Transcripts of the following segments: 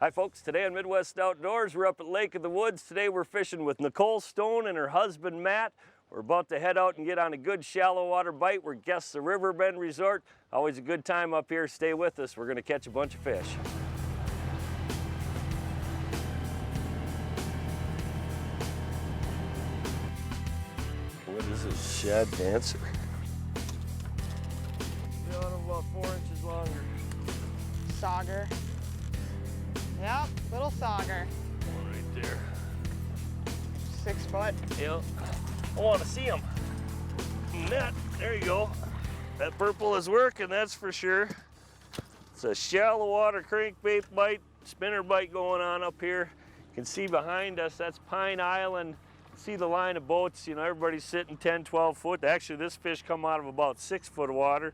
Hi folks, today on Midwest Outdoors, we're up at Lake of the Woods. Today we're fishing with Nicole Stone and her husband Matt. We're about to head out and get on a good shallow water bite. We're guests of Riverbend Resort. Always a good time up here. Stay with us. We're going to catch a bunch of fish. What is this shad dancer? About 4 inches longer. Sauger. Yep, little sauger. One right there. 6 foot. Yep. I want to see him. That, there you go. That purple is working, that's for sure. It's a shallow water crankbait bite, spinner bite going on up here. You can see behind us, that's Pine Island. See the line of boats, you know, everybody's sitting 10, 12 foot. Actually, this fish come out of about 6 foot of water.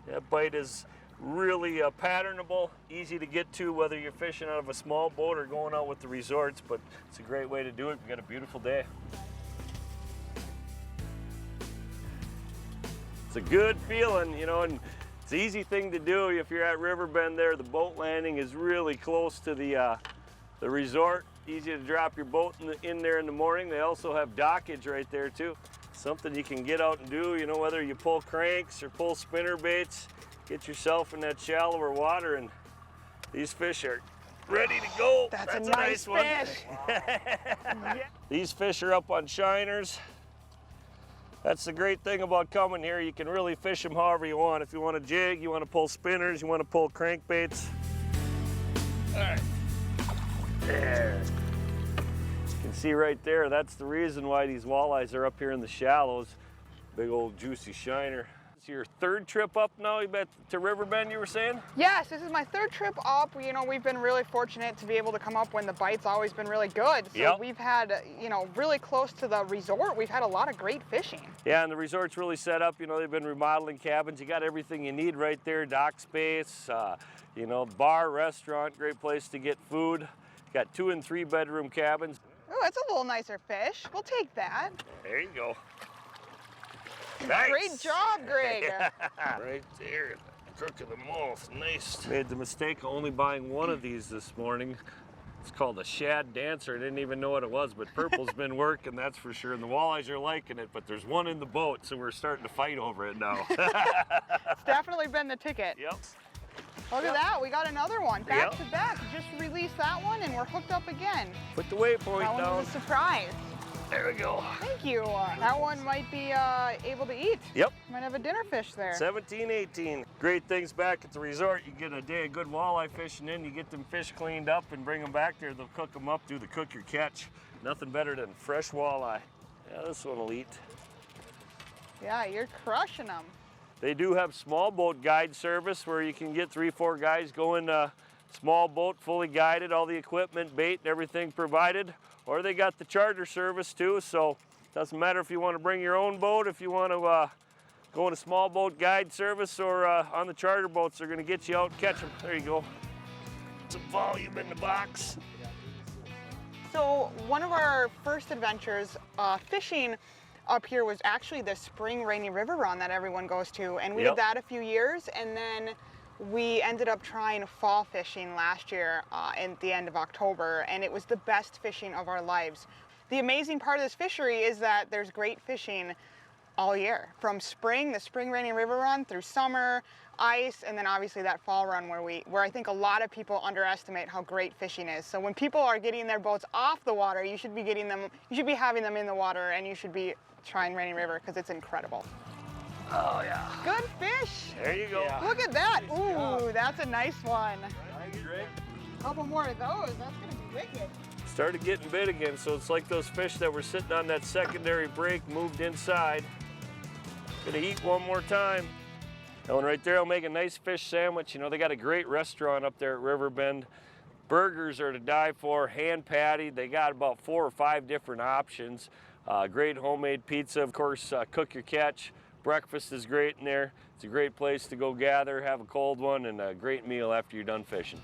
That bite is really patternable, easy to get to, whether you're fishing out of a small boat or going out with the resorts, but it's a great way to do it. We've got a beautiful day. It's a good feeling, you know, and it's an easy thing to do if you're at Riverbend there. The boat landing is really close to the resort. Easy to drop your boat in there in the morning. They also have dockage right there too. Something you can get out and do, you know, whether you pull cranks or pull spinner baits, get yourself in that shallower water, and these fish are ready to go. That's a nice one. fish. These fish are up on shiners. That's the great thing about coming here. You can really fish them however you want. If you want to jig, you want to pull spinners, you want to pull crankbaits. All right, there. You can see right there, that's the reason why these walleyes are up here in the shallows. Big old juicy shiner. It's your third trip up now, you bet, to Riverbend, you were saying? Yes, this is my third trip up. You know, we've been really fortunate to be able to come up when the bite's always been really good. So yep. We've had, you know, really close to the resort, we've had a lot of great fishing. Yeah, and the resort's really set up. You know, they've been remodeling cabins. You got everything you need right there, dock space, you know, bar, restaurant, great place to get food. Got 2 and 3 bedroom cabins. Oh, that's a little nicer fish. We'll take that. There you go. Nice. Great job, Greg. Right there, crook of the mouth, nice. Made the mistake of only buying one of these this morning. It's called a shad dancer. I didn't even know what it was, but purple's been working, that's for sure. And the walleyes are liking it, but there's one in the boat, so we're starting to fight over it now. It's definitely been the ticket. Yep. Look at that, we got another one. Back to back, just released that one and we're hooked up again. Put the waypoint down. That one was a surprise. There we go. Thank you. That one might be able to eat. Yep. Might have a dinner fish there. 17, 18. Great things back at the resort. You get a day of good walleye fishing in, you get them fish cleaned up and bring them back there. They'll cook them up, do the cook your catch. Nothing better than fresh walleye. Yeah, this one will eat. Yeah, you're crushing them. They do have small boat guide service where you can get 3, 4 guys going small boat, fully guided, all the equipment, bait, and everything provided. Or they got the charter service too, so it doesn't matter if you want to bring your own boat, if you want to go in a small boat guide service or on the charter boats, they're going to get you out and catch them. There you go. Some volume in the box. So one of our first adventures fishing up here was actually the spring rainy river run that everyone goes to, and we did that a few years, and then we ended up trying fall fishing last year at the end of October, and it was the best fishing of our lives. The amazing part of this fishery is that there's great fishing all year, from spring, the spring rainy river run, through summer, ice, and then obviously that fall run where I think a lot of people underestimate how great fishing is. So when people are getting their boats off the water, you should be having them in the water, and you should be trying Rainy River because it's incredible. Oh yeah. Good fish. There you go. Yeah. Look at that. Ooh, that's a nice one. A couple more of those. That's gonna be wicked. Started getting bit again, so it's like those fish that were sitting on that secondary break moved inside. Gonna eat one more time. That one right there will make a nice fish sandwich. You know, they got a great restaurant up there at Riverbend. Burgers are to die for, hand patted. They got about 4 or 5 different options. Great homemade pizza, of course, cook your catch. Breakfast is great in there. It's a great place to go gather, have a cold one, and a great meal after you're done fishing.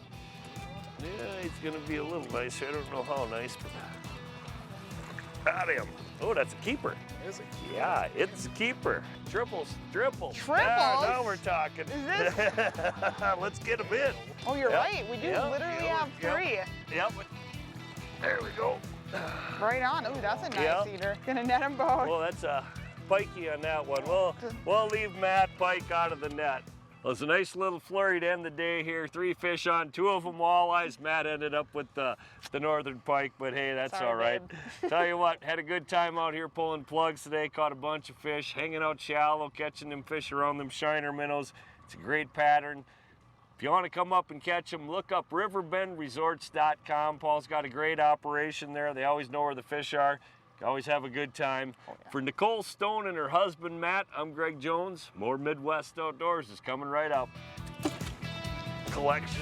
Yeah, it's gonna be a little nicer. I don't know how nice, but Got him. Oh, that's a keeper. There's a keeper. Yeah, it's a keeper. Triples. Triples? Now we're talking. Is this? Let's get them in. Oh, you're right. We do literally have 3. Yep. There we go. Right on. Oh, that's a nice eater. Gonna net them both. Well, that's a pikey on that one. We'll leave Matt pike out of the net. Well, it's a nice little flurry to end the day here. 3 fish on, 2 of them walleyes. Matt ended up with the northern pike, but hey, that's Sorry, all right. babe. Tell you what, had a good time out here pulling plugs today. Caught a bunch of fish, hanging out shallow, catching them fish around them shiner minnows. It's a great pattern. If you want to come up and catch them, look up riverbendresorts.com. Paul's got a great operation there. They always know where the fish are. You always have a good time. Oh, yeah. For Nicole Stone and her husband, Matt, I'm Greg Jones. More Midwest Outdoors is coming right up. Collection.